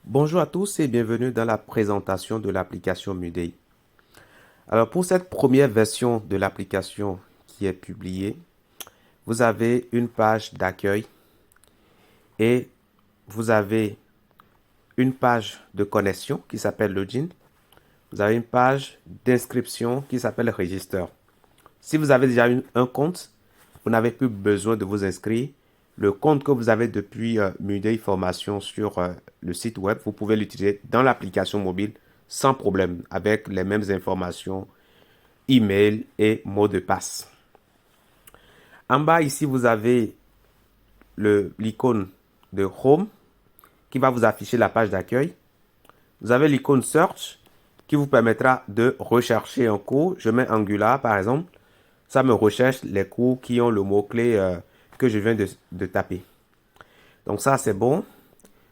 Bonjour à tous et bienvenue dans la présentation de l'application Muday. Alors pour cette première version de l'application qui est publiée, vous avez une page d'accueil et vous avez une page de connexion qui s'appelle Login. Vous avez une page d'inscription qui s'appelle Register. Si vous avez déjà un compte, vous n'avez plus besoin de vous inscrire. Le compte que vous avez depuis Muday Formation sur le site web, vous pouvez l'utiliser dans l'application mobile sans problème avec les mêmes informations, email et mot de passe. En bas ici, vous avez l'icône de Home qui va vous afficher la page d'accueil. Vous avez l'icône Search qui vous permettra de rechercher un cours. Je mets Angular par exemple. Ça me recherche les cours qui ont le mot-clé que je viens de taper. Donc ça, c'est bon.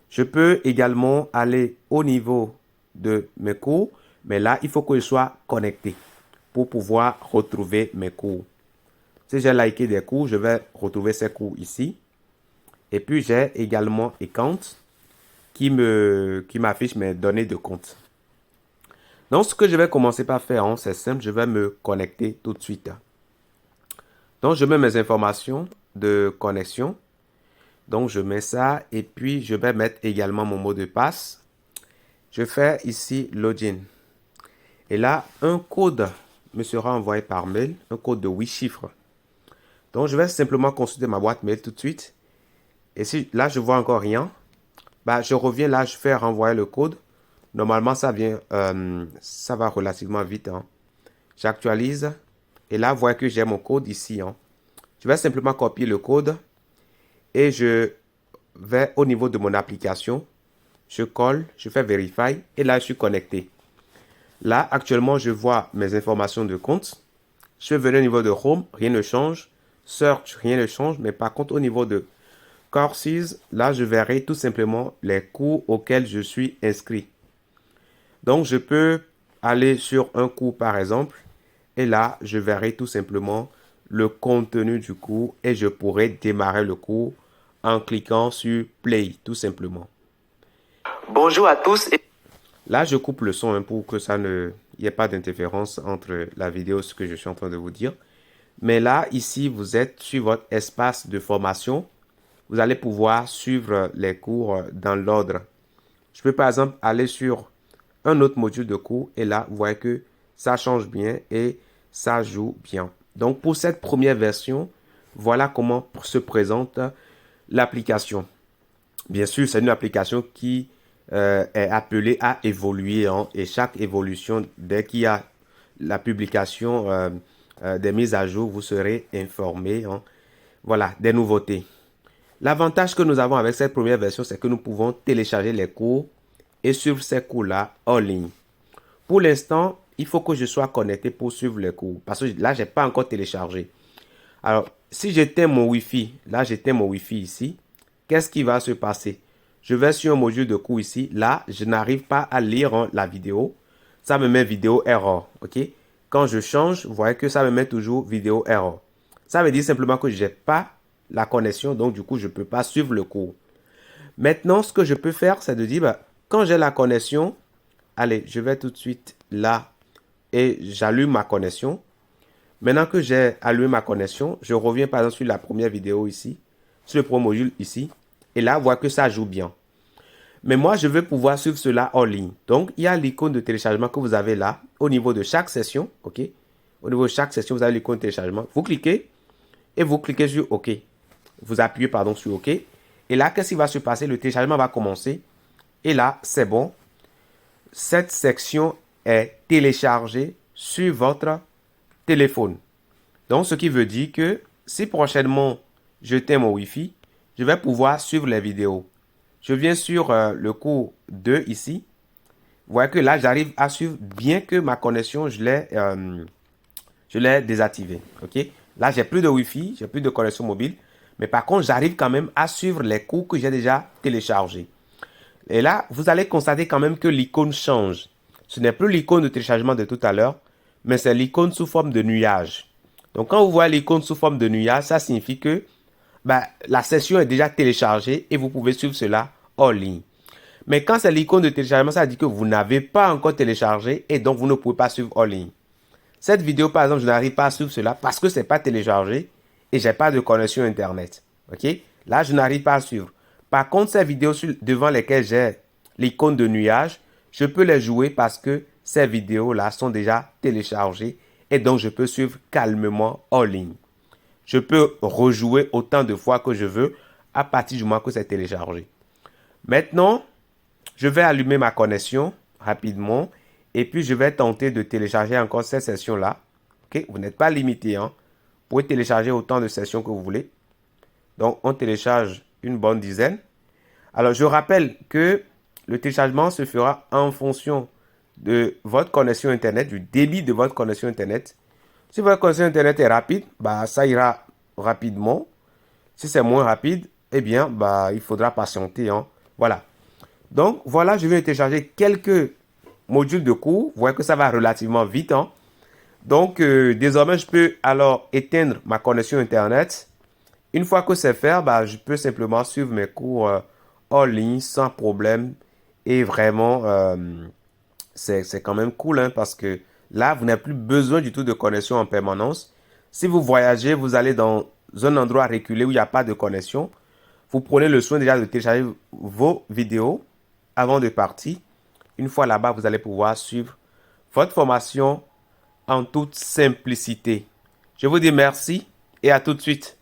Je peux également aller au niveau de mes cours, mais là, il faut que je sois connecté pour pouvoir retrouver mes cours. Si j'ai liké des cours, je vais retrouver ces cours ici. Et puis, j'ai également Account qui m'affiche mes données de compte. Donc, ce que je vais commencer par faire, hein, c'est simple, je vais me connecter tout de suite. Donc, je mets mes informations de connexion. Donc, je mets ça et puis je vais mettre également mon mot de passe. Je fais ici Login. Et là, un code me sera envoyé par mail, un code de 8 chiffres. Donc, je vais simplement consulter ma boîte mail tout de suite. Et si là, je vois encore rien, bah, je reviens là, je fais renvoyer le code. Normalement, ça va relativement vite, hein. J'actualise. Et là, vous voyez que j'ai mon code ici, hein. Je vais simplement copier le code et je vais au niveau de mon application. Je colle, je fais Verify et là, je suis connecté. Là, actuellement, je vois mes informations de compte. Je vais venir au niveau de Home, rien ne change. Search, rien ne change. Mais par contre, au niveau de Courses, là, je verrai tout simplement les cours auxquels je suis inscrit. Donc, je peux aller sur un cours, par exemple. Et là, je verrai tout simplement le contenu du cours et je pourrai démarrer le cours en cliquant sur Play, tout simplement. Bonjour à tous et Là, je coupe le son hein, pour que ça ne il n'y ait pas d'interférence entre la vidéo et ce que je suis en train de vous dire. Mais là, ici, vous êtes sur votre espace de formation. Vous allez pouvoir suivre les cours dans l'ordre. Je peux par exemple aller sur un autre module de cours et là, vous voyez que ça change bien et ça joue bien. Donc, pour cette première version, voilà comment se présente l'application. Bien sûr, c'est une application qui est appelée à évoluer hein, et chaque évolution, dès qu'il y a la publication des mises à jour, vous serez informé hein, voilà, des nouveautés. L'avantage que nous avons avec cette première version, c'est que nous pouvons télécharger les cours et suivre ces cours-là en ligne. Pour l'instant, il faut que je sois connecté pour suivre les cours parce que là, je n'ai pas encore téléchargé. Alors, si j'éteins mon Wi-Fi, là, j'éteins mon Wi-Fi ici, qu'est-ce qui va se passer? Je vais sur un module de cours ici. Là, je n'arrive pas à lire hein, la vidéo. Ça me met vidéo error. OK? Quand je change, vous voyez que ça me met toujours vidéo error. Ça veut dire simplement que je n'ai pas la connexion. Donc, du coup, je ne peux pas suivre le cours. Maintenant, ce que je peux faire, c'est de dire, bah, quand j'ai la connexion, allez, je vais tout de suite là et j'allume ma connexion. Maintenant que j'ai allumé ma connexion, je reviens par exemple sur la première vidéo ici, sur le premier module ici. Et là, vous voyez que ça joue bien. Mais moi, je veux pouvoir suivre cela en ligne. Donc, il y a l'icône de téléchargement que vous avez là, au niveau de chaque session. OK? Au niveau de chaque session, vous avez l'icône de téléchargement. Vous cliquez et vous cliquez sur OK. Vous appuyez, pardon, sur OK. Et là, qu'est-ce qui va se passer? Le téléchargement va commencer. Et là, c'est bon. Cette section est téléchargée sur votre téléphone. Donc, ce qui veut dire que si prochainement je j'éteins mon Wi-Fi, je vais pouvoir suivre les vidéos. Je viens sur le cours 2 ici. Vous voyez que là, j'arrive à suivre bien que ma connexion, je l'ai désactivée. OK? Là, j'ai plus de Wi-Fi, j'ai plus de connexion mobile. Mais par contre, j'arrive quand même à suivre les cours que j'ai déjà téléchargés. Et là, vous allez constater quand même que l'icône change. Ce n'est plus l'icône de téléchargement de tout à l'heure, mais c'est l'icône sous forme de nuage. Donc, quand vous voyez l'icône sous forme de nuage, ça signifie que la session est déjà téléchargée et vous pouvez suivre cela en ligne. Mais quand c'est l'icône de téléchargement, ça dit que vous n'avez pas encore téléchargé et donc vous ne pouvez pas suivre en ligne. Cette vidéo, par exemple, je n'arrive pas à suivre cela parce que ce n'est pas téléchargé et je n'ai pas de connexion Internet. OK? Là, je n'arrive pas à suivre. Par contre, ces vidéos devant lesquelles j'ai l'icône de nuage, je peux les jouer parce que ces vidéos-là sont déjà téléchargées et donc je peux suivre calmement en ligne. Je peux rejouer autant de fois que je veux à partir du moment que c'est téléchargé. Maintenant, je vais allumer ma connexion rapidement et puis je vais tenter de télécharger encore cette session-là. Okay? Vous n'êtes pas limité. Hein? Vous pouvez télécharger autant de sessions que vous voulez. Donc, on télécharge une bonne dizaine. Alors, je rappelle que le téléchargement se fera en fonction de votre connexion Internet, du débit de votre connexion Internet. Si votre connexion Internet est rapide, bah, ça ira rapidement. Si c'est moins rapide, eh bien, bah, il faudra patienter. Hein. Voilà. Donc, voilà, je viens de télécharger quelques modules de cours. Vous voyez que ça va relativement vite. Hein. Donc, désormais, je peux alors éteindre ma connexion Internet. Une fois que c'est fait, bah, je peux simplement suivre mes cours en ligne sans problème. Et vraiment, c'est quand même cool hein, parce que là, vous n'avez plus besoin du tout de connexion en permanence. Si vous voyagez, vous allez dans un endroit reculé où il n'y a pas de connexion. Vous prenez le soin déjà de télécharger vos vidéos avant de partir. Une fois là-bas, vous allez pouvoir suivre votre formation en toute simplicité. Je vous dis merci et à tout de suite.